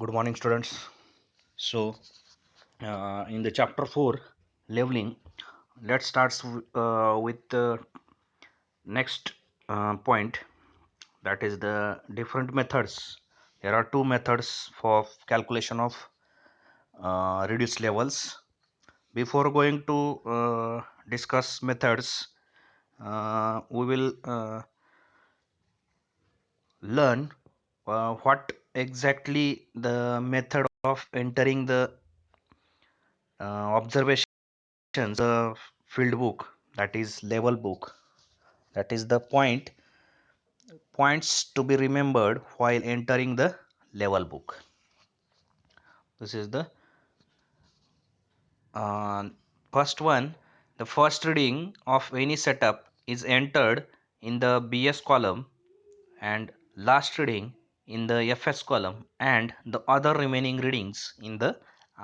Good morning, students. So, in the chapter 4, leveling, let's start with the next point, that is the different methods. There are two methods for calculation of reduced levels. Before going to discuss methods, we will learn what exactly the method of entering the observation the field book, that is level book, that is the points to be remembered while entering the level book. This is the uh, first one. The first reading of any setup is entered in the BS column and last reading in the FS column and the other remaining readings in the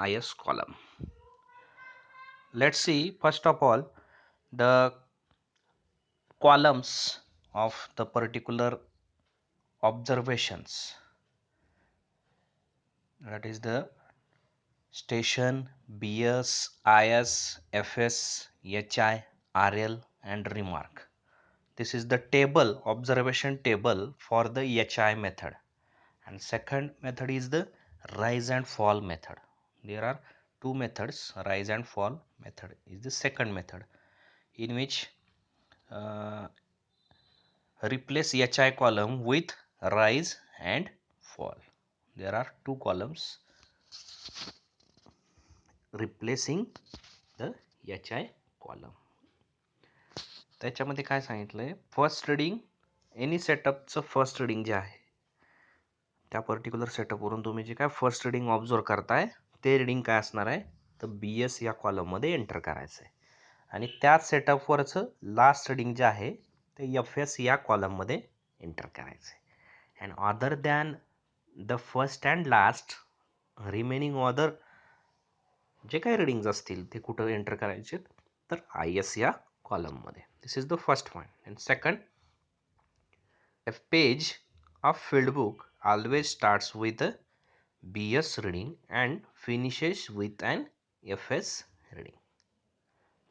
IS column. Let's see first of all the columns of the particular observations, that is the station, BS, IS, FS, HI, RL and remark. This is the table, observation table for the HI method. And second method is the rise and fall method. There are two methods. Rise and fall method is the second method, in which replace HI column with rise and fall. There are two columns replacing the HI column. त्याच्यामध्ये काय सांगितलंय, first reading any सेटअपचं first reading जे आहे त्या particular सेटअपवरून तुम्ही जे काय फर्स्ट रीडिंग ऑब्झर्व करताय ते रीडिंग काय असणार आहे, तर BS या कॉलममध्ये एंटर करायचं आहे. आणि त्याच सेटअपवरचं लास्ट रीडिंग जे आहे ते FS या कॉलममध्ये एंटर करायचं आहे. And other than the first and last remaining other जे काही रीडिंग्स असतील ते कुठं एंटर करायचे, तर IS या कॉलममध्ये. This is the first point. And second, a page of field book always starts with a BS reading and finishes with an FS reading.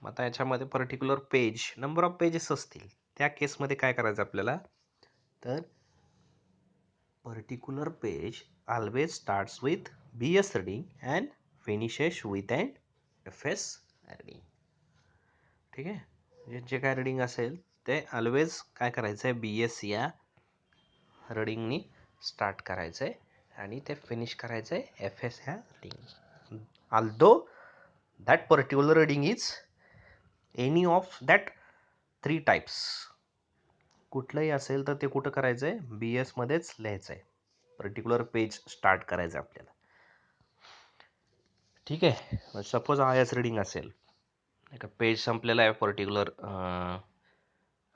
मग आता याच्यामध्ये particular page, number of pages असतील, त्या केसमध्ये काय करायचं आपल्याला, तर particular page always starts with BS reading and finishes with an FS reading. ठीक आहे, जे काय रीडिंग असेल ते ऑलवेज काय करायचं आहे, BS या रीडिंगनी स्टार्ट करायचं आहे आणि ते फिनिश करायचं आहे FS ह्या reading. Although that particular reading is any of that 3 types. कुठलंही असेल तर ते कुठं करायचं आहे, BS मध्येच लिहायचं आहे. पर्टिक्युलर पेज स्टार्ट करायचं आहे आपल्याला. ठीक आहे, सपोज IS रीडिंग असेल, एका पेज संपलेला आहे पर्टिक्युलर,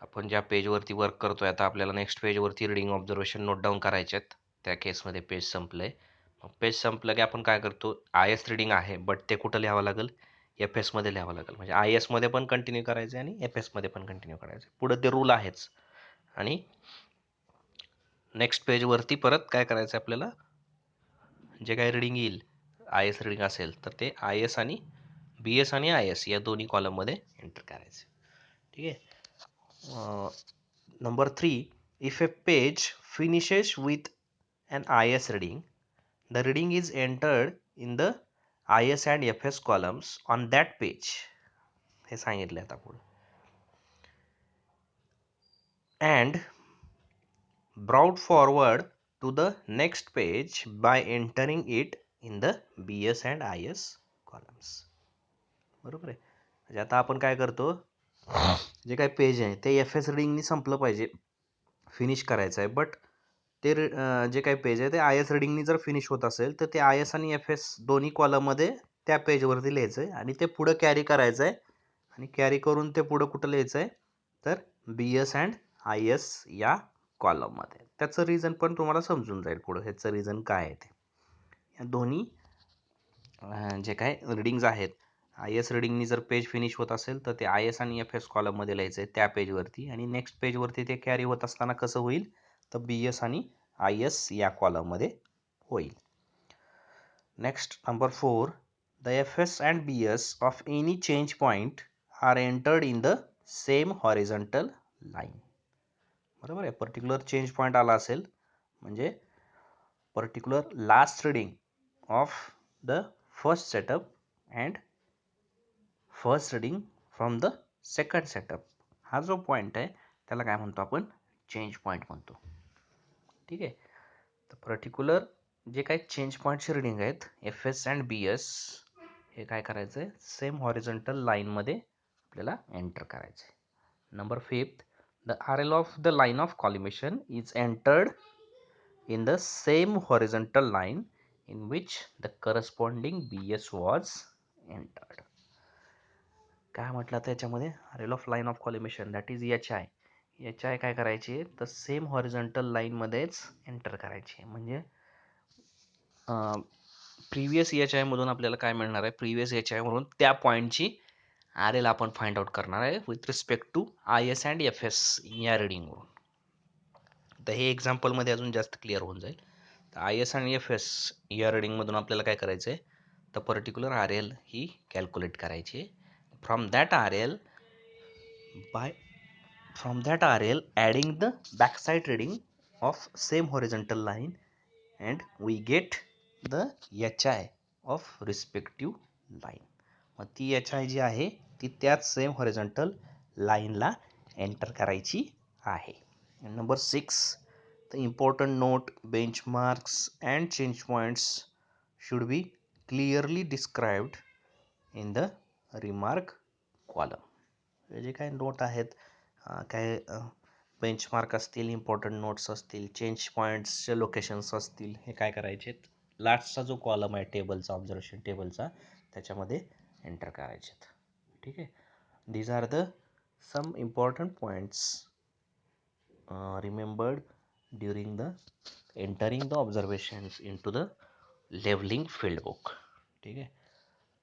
आपण ज्या पेजवरती वर्क करतोय आता आपल्याला नेक्स्ट पेजवरती रीडिंग ऑब्झर्वेशन नोट डाऊन करायचे आहेत. त्या केसमध्ये पेज संपलंय. मग पेज संपलं की आपण काय करतो, IS रीडिंग आहे बट ते कुठं लिहावं लागेल, FS मध्ये लिहावं लागेल. म्हणजे IS मध्ये पण कंटिन्यू करायचं आणि FS मध्ये पण कंटिन्यू करायचं. पुढं ते रूल आहेच. आणि नेक्स्ट पेजवरती परत काय करायचं आपल्याला, जे काही रीडिंग येईल IS रीडिंग असेल तर ते IS आणि BS आणि IS या दोन्ही कॉलममध्ये एंटर करायचे. ठीक आहे. Number 3, if a page finishes with an IS reading, the reading is entered in the IS and FS columns on that page. हे सांगितलं आता पुढे. And brought forward to the next page by entering it in the BS and IS columns. बरोबर आहे. म्हणजे आता आपण काय करतो, जे काही पेज आहे ते FS रीडिंगनी संपलं पाहिजे, फिनिश करायचं आहे. बट ते जे काही पेज आहे ते IS रीडिंगनी जर फिनिश होत असेल तर ते IS आणि FS दोन्ही कॉलममध्ये त्या पेजवरती लिहायचं आहे आणि ते पुढं कॅरी करायचं आहे. आणि कॅरी करून ते पुढं कुठं लिहायचं आहे, तर BS अँड IS या कॉलममध्ये. त्याचं रिझन पण तुम्हाला समजून जाईल पुढं, ह्याचं रिझन काय आहे ते. या दोन्ही जे काय रीडिंग्ज आहेत, IS रीडिंगनी जर पेज फिनिश होत असेल तर ते IS आणि FS कॉलममध्ये लिहायचं आहे त्या पेजवरती. आणि नेक्स्ट पेजवरती ते कॅरी होत असताना कसं होईल, तर BS आणि IS या कॉलममध्ये होईल. Next, number 4, the fs and bs of any change point are entered in the same horizontal line. बरोबर आहे. पर्टिक्युलर चेंज पॉईंट आला असेल म्हणजे particular last reading of the first setup and first reading from the second setup, हा जो point आहे त्याला काय म्हणतो आपण, चेंज पॉईंट म्हणतो. ठीक आहे. तर पर्टिक्युलर जे काही चेंज पॉईंटचे रीडिंग आहेत F S and B S, हे काय करायचं आहे, सेम हॉरिझॉन्टल लाईनमध्ये आपल्याला एंटर करायचं आहे. Number 5, the R L of the line of collimation is entered in the same horizontal line in which the corresponding BS was entered. काय म्हटलं त्याच्यामध्ये, rail of line of collimation that is H I. H I काय करायची तर same horizontal लाईनमध्येच enter करायची. म्हणजे previous H I मधून आपल्याला काय मिळणार आहे, प्रिव्हियस एच आय मधून त्या पॉईंटची आर एल आपण फाइंड आउट करणार आहे with respect to I S and F S या रिडिंगवरून. तर हे एक्झाम्पलमध्ये अजून जास्त क्लिअर होऊन जाईल. तर आय एस आणि एफ एस या रिडिंगमधून आपल्याला काय करायचं आहे, तर पर्टिक्युलर आर एल ही कॅल्क्युलेट करायची. From that R L adding the backside reading of same horizontal line and we get the H I of respective line. मग ती एच आय जी आहे ती त्याच सेम हॉरिझॉन्टल लाईनला एंटर करायची आहे. Number 6, the important note, benchmarks and change points should be clearly described in the remark column. जे काही नोट आहेत, काय बेंचमार्क असतील, इम्पॉर्टंट नोट्स असतील, चेंज पॉईंट्सचे लोकेशन्स असतील, हे काय करायचे, लास्टचा जो कॉलम आहे टेबलचा, ऑब्झर्वेशन टेबलचा, त्याच्यामध्ये एंटर करायचे. ठीक आहे. These are the some important points remembered during the entering the observations into the leveling field book. ठीक है.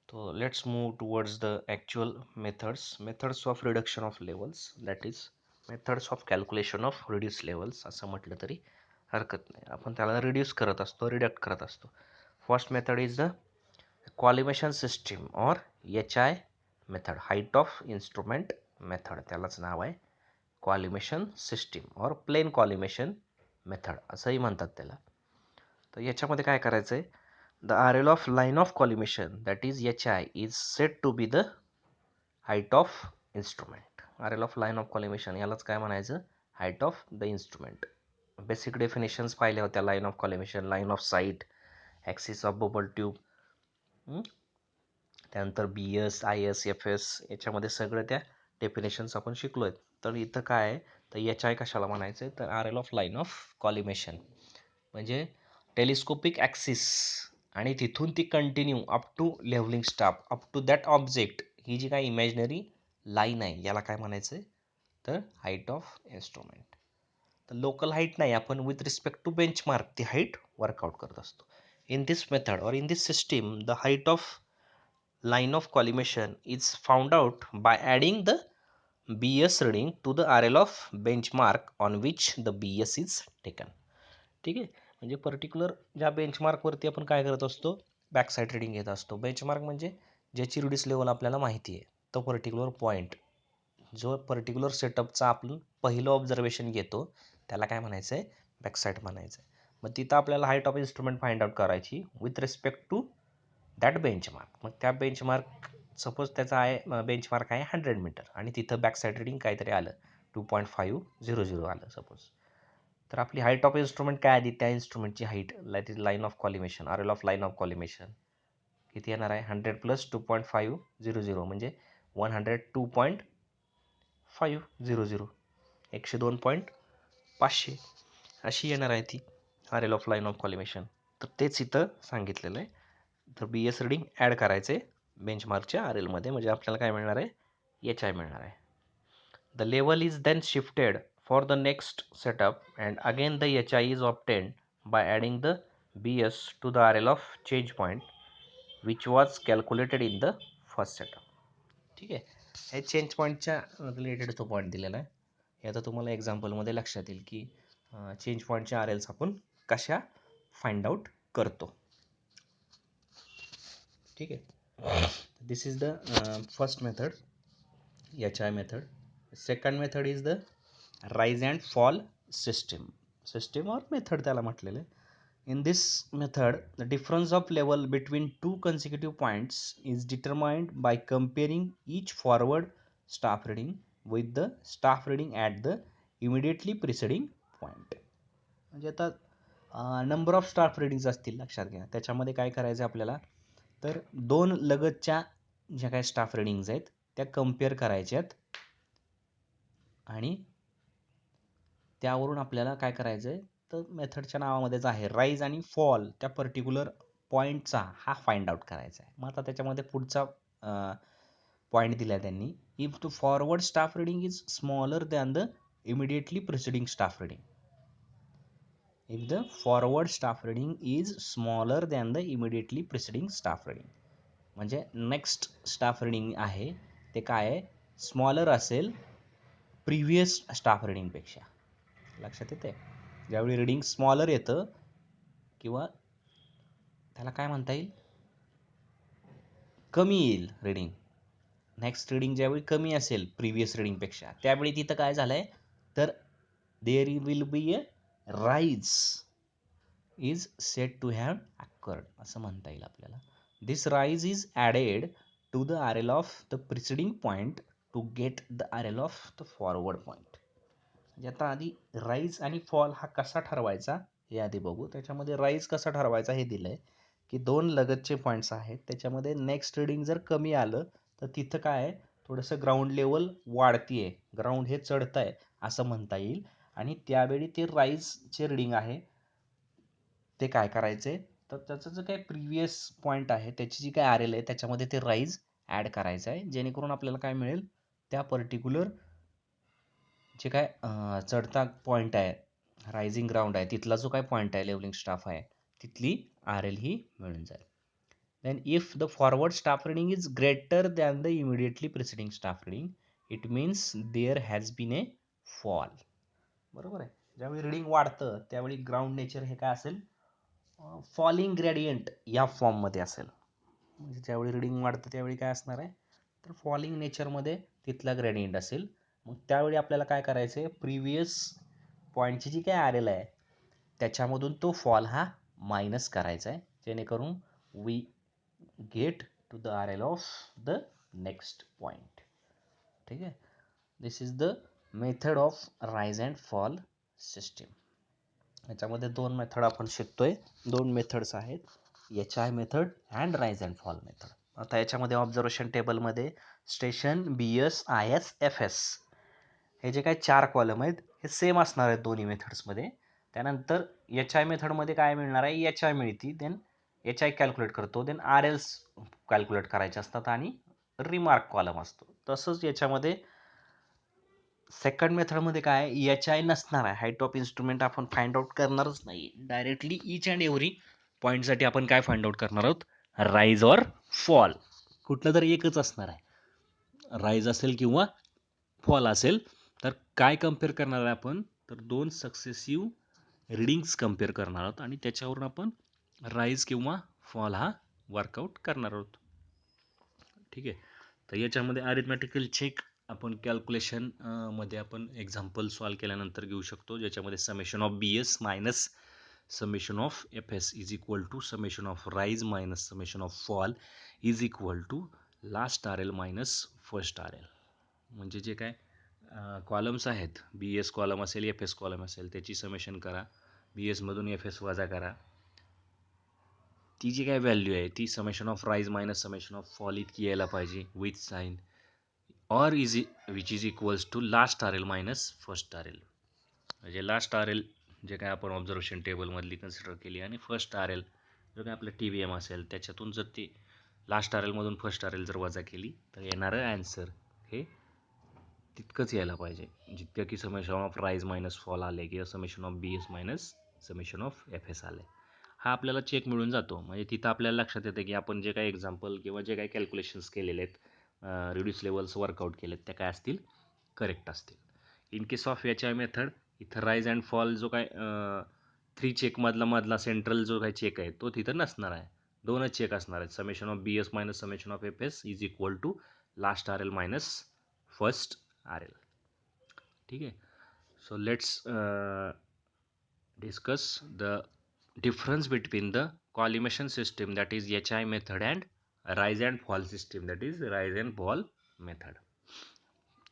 So let's move towards the actual methods of reduction of levels, that is methods of calculation of reduced levels असं म्हटलं तरी हरकत नाही. आपण त्याला reduce करत असतो, रिडक्ट करत असतो. First method is the collimation system or H I method, height of instrument method, त्यालाच नाव आहे collimation system or plane collimation method असंही म्हणतात त्याला. तर याच्यामध्ये काय करायचं आहे, the R L of line of collimation that is H I is set to be the height of instrument. R L of line of collimation यालाच काय म्हणायचं, height of the instrument. Basic definitions पाहिल्या होत्या, line of collimation, line of sight, axis of bubble tube, त्यानंतर B S, I S, F S, याच्यामध्ये सगळं त्या definitions आपण शिकलो आहेत. तर इथं काय आहे, तर एच आय कशाला म्हणायचं आहे, तर R L of line of collimation म्हणजे टेलिस्कोपिक ॲक्सिस आणि तिथून ती continue up to levelling staff, up to that object, ही जी काही इमॅजिनरी लाईन आहे याला काय म्हणायचं आहे, तर हाईट ऑफ इन्स्ट्रुमेंट. तर लोकल हाईट नाही, आपण विथ रिस्पेक्ट टू बेंचमार्क ती हाईट वर्कआउट करत असतो. In this method or in this system the height of line of collimation is found out by adding the BS reading to the RL of benchmark on which the BS is taken. ठीक आहे. म्हणजे particular ज्या बेंचमार्कवरती आपण काय करत असतो, back side reading घेत असतो. बेंचमार्क म्हणजे ज्याची रिड्यूस लेवल आपल्याला माहिती आहे, तो पर्टिक्युलर पॉईंट, जो पर्टिक्युलर सेटअपचा आपण पहिलं ऑब्झर्वेशन घेतो त्याला काय म्हणायचं आहे, बॅकसाईड म्हणायचं आहे. मग तिथं आपल्याला height of instrument find out करायची with respect to that benchmark. मग त्या बेंचमार्क, सपोज त्याचा आहे बेंचमार्क आहे 100 मीटर आणि तिथं बॅकसाईड रिडिंग काहीतरी आलं 2.500 आलं सपोज, तर आपली हाईट ऑफ इन्स्ट्रुमेंट काय आली, त्या इन्स्ट्रुमेंटची height, that is line of collimation, R L of line of collimation किती येणार आहे, 100 + 2.500 म्हणजे 102.500, 102.500 अशी येणार आहे ती R L of line of collimation. तर तेच इथं सांगितलेलं आहे. तर बी एस रिडिंग ॲड करायचे बेंचमार्कच्या आर एलमध्ये, म्हणजे आपल्याला काय मिळणार आहे, एच आय मिळणार आहे. The level is then shifted for the next setup and again the H I is obtained by adding the B S to the R L of change point which was calculated in the first setup. ठीक आहे. हे change पॉईंटच्या related तो point दिलेला आहे. हे आता तुम्हाला एक्झाम्पलमध्ये लक्षात येईल की चेंज पॉईंटच्या आर एल्स आपण कशा फाइंड आउट करतो. ठीक आहे. This is the first method, HI method. Second method is the rise and fall system or method त्याला म्हटलेलं आहे. In this method, the difference of level between two consecutive points is determined by comparing each forward staff reading with the staff reading at the immediately preceding point. म्हणजे आता number of staff readings असतील लक्षात घ्या. त्याच्यामध्ये काय करायचं आपल्याला, तर दोन लगतच्या ज्या काही स्टाफ रिडिंग्ज आहेत त्या कम्पेअर करायच्यात आणि त्यावरून आपल्याला काय करायचं आहे, तर मेथडच्या नावामध्येच आहे राईज आणि फॉल त्या पर्टिक्युलर पॉईंटचा हा फाइंड आउट करायचा आहे. मग आता त्याच्यामध्ये पुढचा पॉईंट दिला आहे त्यांनी, if the forward staff reading is smaller than the immediately preceding staff reading. If the forward staff reading is smaller than the immediately preceding staff reading, म्हणजे नेक्स्ट स्टाफ रिडिंग आहे ते काय आहे, स्मॉलर असेल previous staff रिडिंगपेक्षा. लक्षात येते, ज्यावेळी reading smaller येतं किंवा त्याला काय म्हणता येईल, कमी येईल रिडिंग, नेक्स्ट रिडिंग ज्यावेळी कमी असेल प्रिव्हियस रिडिंगपेक्षा, त्यावेळी तिथं काय झालं आहे, तर there will be a rise is set to have occurred असं म्हणता येईल आपल्याला. This rise is added to the RL of the preceding point to get the RL of the forward point. म्हणजे आता आधी राईज आणि फॉल हा कसा ठरवायचा हे आधी बघू. त्याच्यामध्ये राईज कसा ठरवायचा हे दिलं आहे की दोन लगतचे पॉईंट्स आहेत, त्याच्यामध्ये नेक्स्ट रिडिंग जर कमी आलं तर तिथं काय आहे, थोडंसं ग्राउंड लेवल वाढती आहे, ग्राउंड हे चढतं आहे असं म्हणता येईल. आणि त्यावेळी ते राईजचे रिडिंग आहे ते काय करायचे, तर त्याचं जे काही प्रिव्हियस पॉईंट आहे त्याची जी काय RL आहे त्याच्यामध्ये ते राईज ॲड करायचं आहे, जेणेकरून आपल्याला काय मिळेल, त्या पर्टिक्युलर जे काय चढता पॉईंट आहे, रायझिंग ग्राउंड आहे, तिथला जो काय पॉईंट आहे, लेवलिंग स्टाफ आहे, तिथली RL ही मिळून जाईल. Then if the forward staff reading is greater than the immediately preceding staff reading, it means there has been a fall. बरोबर आहे, ज्यावेळी रिडिंग वाढतं त्यावेळी ग्राउंड नेचर हे काय असेल, फॉलिंग ग्रेडियंट या फॉर्ममध्ये असेल. म्हणजे ज्यावेळी रिडिंग वाढतं त्यावेळी काय असणार आहे, तर फॉलिंग नेचरमध्ये तिथला ग्रेडियंट असेल. मग त्यावेळी आपल्याला काय करायचं आहे, प्रिव्हियस पॉईंटची जी काय RL आहे त्याच्यामधून तो फॉल हा मायनस करायचा आहे, जेणेकरून we get to the RL of the next point. ठीक आहे, this is the method of rise and fall system. याच्यामध्ये दोन मेथड आपण शिकतोय, दोन मेथड्स आहेत, HI method and rise and fall method. आता याच्यामध्ये ऑब्झर्वेशन टेबलमध्ये स्टेशन, BS, IS, FS हे जे काही 4 कॉलम आहेत हे सेम असणार आहेत दोन्ही मेथड्समध्ये. त्यानंतर HI मेथडमध्ये काय मिळणार आहे, HI मिळती, देन HI कॅल्क्युलेट करतो, देन RLs कॅल्क्युलेट करायचे असतात आणि रिमार्क कॉलम असतो. तसंच याच्यामध्ये सेकंड मेथडमध्ये काय, HI नसणार आहे, हाईट ऑफ इन्स्ट्रुमेंट आपण फाइंड आउट करणारच नाही, डायरेक्टली ईच अँड एव्हरी पॉईंटसाठी आपण काय फाइंड आउट करणार आहोत, राईज ऑर फॉल, कुठलं तर एकच असणार आहे, राईज असेल किंवा फॉल असेल. तर काय कम्पेअर करणार आहे आपण, तर दोन सक्सेसिव्ह रिडिंग्स कम्पेअर करणार आहोत आणि त्याच्यावरून आपण राईज किंवा फॉल हा वर्कआउट करणार आहोत. ठीक आहे, तर याच्यामध्ये अरिथमॅटिकल चेक आपण कॅल्क्युलेशन मध्ये आपण एक्झाम्पल सॉल्व केल्यानंतर घेऊ शकतो, ज्याच्यामध्ये summation of BS minus summation of FS is equal to summation of rise minus summation of fall is equal to last RL minus first RL. म्हणजे जे काय कॉलम्स आहेत, BS कॉलम असेल, FS कॉलम असेल, त्याची समेशन करा, BS मधून FS वजा करा, ती जी काय व्हॅल्यू आहे ती summation of rise minus summation of fall इतकी यायला पाहिजे with sign, or which is equals to last RL minus first RL. म्हणजे लास्ट RL जे काय आपण ऑब्झर्वेशन टेबलमधली कन्सिडर केली आणि फर्स्ट RL जो काय आपलं TBM असेल त्याच्यातून जर ती लास्ट RL मधून फर्स्ट RL जर वजा केली तर येणारं ॲन्सर हे तितकंच यायला पाहिजे जितकं की summation of rise minus fall आले किंवा summation of BS minus summation of FS आले. हा आपल्याला चेक मिळून जातो. म्हणजे तिथं आपल्याला लक्षात येतं की आपण जे काही एक्झाम्पल किंवा जे काही कॅल्क्युलेशन्स केलेले आहेत, रिड्यूस लेवल्स वर्कआउट केलेत, त्या काय असतील, करेक्ट असतील. In case of HI method इथं राईज अँड फॉल जो काय 3 चेकमधला सेंट्रल जो काही चेक आहे तो तिथं नसणार आहे. दोनच चेक असणार आहेत. Summation of BS minus summation of FS is equal to last RL minus first RL. ठीक आहे. So let's discuss the difference between the collimation system, that is HI method, and rise and fall system, that is rise and fall method.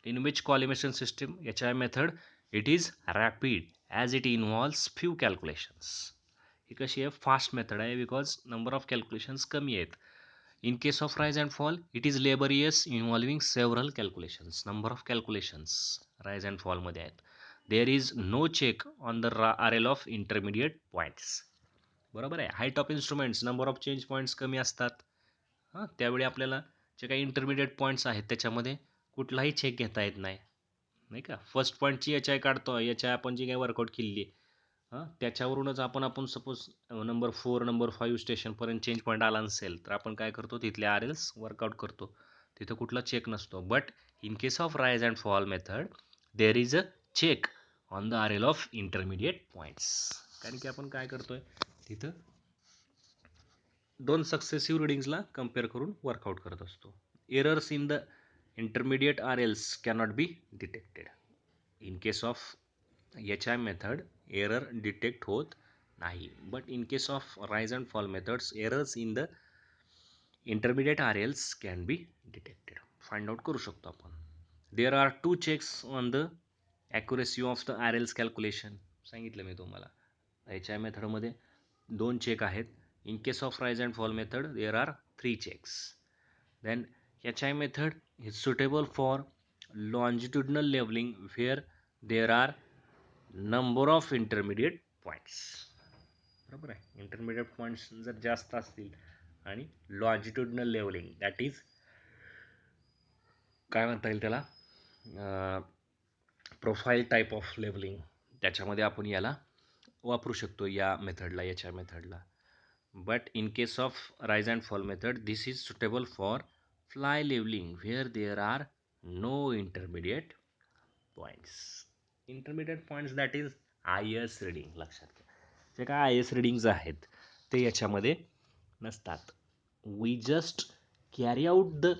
In which collimation system, HI method, it is rapid as it involves few calculations. ही कशी आहे, fast method आहे because number of calculations कमी आहेत. In case of rise and fall, it is laborious involving several calculations. Number of calculations rise and fall मध्ये आहेत. There is no check on the RL of intermediate points. बरोबर आहे. Height of instruments, number of change points कमी असतात. हां, त्यावेळी आपल्याला जे काही इंटरमिडिएट पॉईंट्स आहेत त्याच्यामध्ये कुठलाही चेक घेता येत नाही, नाही का. फर्स्ट पॉईंटची HI काढतो, HI आपण जी काही वर्कआउट केली आहे त्याच्यावरूनच आपण सपोज नंबर 4 नंबर 5 स्टेशनपर्यंत चेंज पॉईंट आला नसेल तर आपण काय करतो, तिथले RLs वर्कआउट करतो, तिथं कुठला चेक नसतो. But in case of rise and fall method there is a check on the RL of intermediate points. कारण की आपण काय करतोय, तिथं दोन सक्सेसिव्ह रिडिंग्सला कम्पेअर करून वर्कआउट करत असतो. Errors in the intermediate RLs cannot be detected. In case of HI method error detect होत नाही. But in case of rise and fall methods errors in the intermediate RLs can be detected. Find out करू शकतो आपण. There are 2 checks on the accuracy of the RLs calculation. सांगितलं मी तुम्हाला, HI मेथडमध्ये 2 check आहेत. In case of rise and fall method there are 3 checks. Then HI method is suitable for longitudinal leveling where there are number of intermediate points. बरोबर आहे. Intermediate points जर जास्त असतील आणि लॉन्जिट्युडनल लेवलिंग, दॅट इज काय म्हणता येईल त्याला, प्रोफाईल टाईप ऑफ लेवलिंग, त्याच्यामध्ये आपण याला वापरू शकतो, या मेथडला, HI मेथडला. But in case of rise and fall method this is suitable for fly levelling where there are no intermediate points. Intermediate points that is IS reading. लक्षात घ्या, जे काय IS रिडिंग्ज आहेत ते याच्यामध्ये नसतात. We just carry out the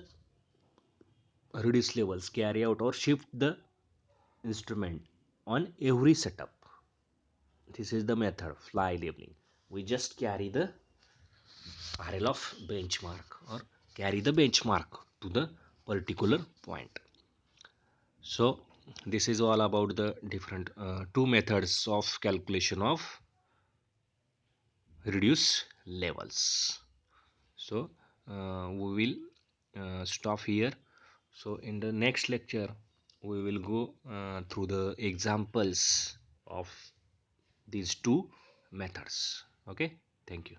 reduce levels, carry out or shift the instrument on every setup. This is the method, fly leveling. We just carry the RL of benchmark or carry the benchmark to the particular point. So this is all about the different two methods of calculation of reduce levels. So we will stop here. So in the next lecture we will go through the examples of these two methods. Okay, thank you.